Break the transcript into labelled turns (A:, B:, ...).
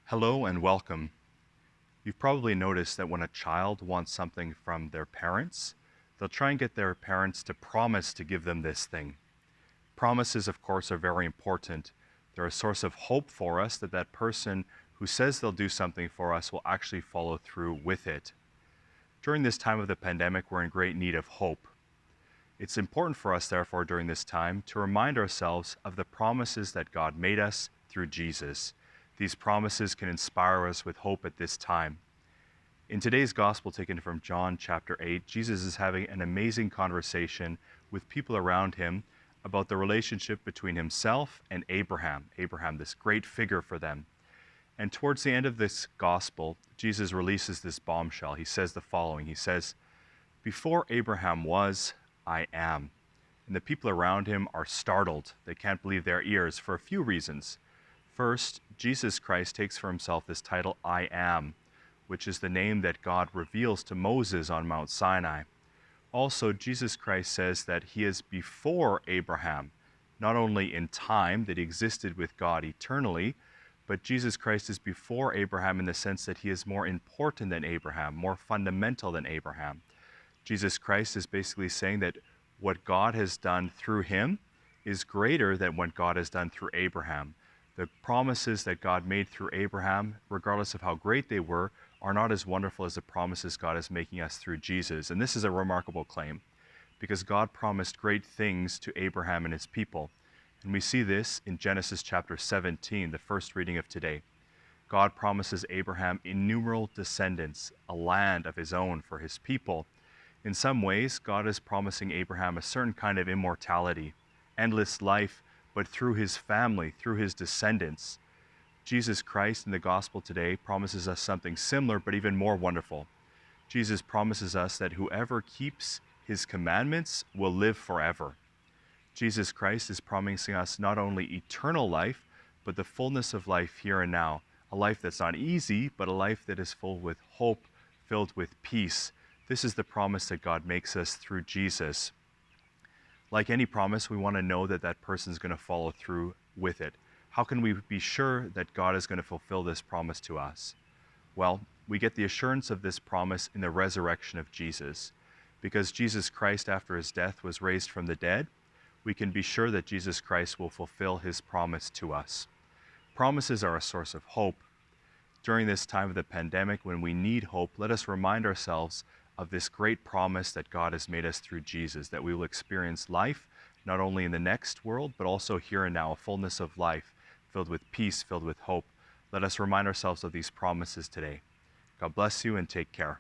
A: Hello and welcome. You've probably noticed that when a child wants something from their parents, they'll try and get their parents to promise to give them this thing. Promises, of course, are very important. They're a source of hope for us that that person who says they'll do something for us will actually follow through with it. During this time of the pandemic, we're in great need of hope. It's important for us, therefore, during this time to remind ourselves of the promises that God made us through Jesus. These promises can inspire us with hope at this time. In today's gospel taken from John chapter 8, Jesus is having an amazing conversation with people around him about the relationship between himself and Abraham. Abraham, this great figure for them. And towards the end of this gospel, Jesus releases this bombshell. He says the following. He says, "Before Abraham was, I am." And the people around him are startled. They can't believe their ears for a few reasons. First, Jesus Christ takes for himself this title, I am, which is the name that God reveals to Moses on Mount Sinai. Also, Jesus Christ says that he is before Abraham, not only in time, that he existed with God eternally, but Jesus Christ is before Abraham in the sense that he is more important than Abraham, more fundamental than Abraham. Jesus Christ is basically saying that what God has done through him is greater than what God has done through Abraham. The promises that God made through Abraham, regardless of how great they were, are not as wonderful as the promises God is making us through Jesus. And this is a remarkable claim because God promised great things to Abraham and his people. And we see this in Genesis chapter 17, the first reading of today. God promises Abraham innumerable descendants, a land of his own for his people. In some ways, God is promising Abraham a certain kind of immortality, endless life, but through his family, through his descendants. Jesus Christ in the gospel today promises us something similar, but even more wonderful. Jesus promises us that whoever keeps his commandments will live forever. Jesus Christ is promising us not only eternal life, but the fullness of life here and now. A life that's not easy, but a life that is full with hope, filled with peace. This is the promise that God makes us through Jesus. Like any promise, we want to know that that person is going to follow through with it. How can we be sure that God is going to fulfill this promise to us? Well, we get the assurance of this promise in the resurrection of Jesus. Because Jesus Christ, after his death, was raised from the dead, we can be sure that Jesus Christ will fulfill his promise to us. Promises are a source of hope. During this time of the pandemic, when we need hope, let us remind ourselves of this great promise that God has made us through Jesus, that we will experience life, not only in the next world, but also here and now, a fullness of life, filled with peace, filled with hope. Let us remind ourselves of these promises today. God bless you and take care.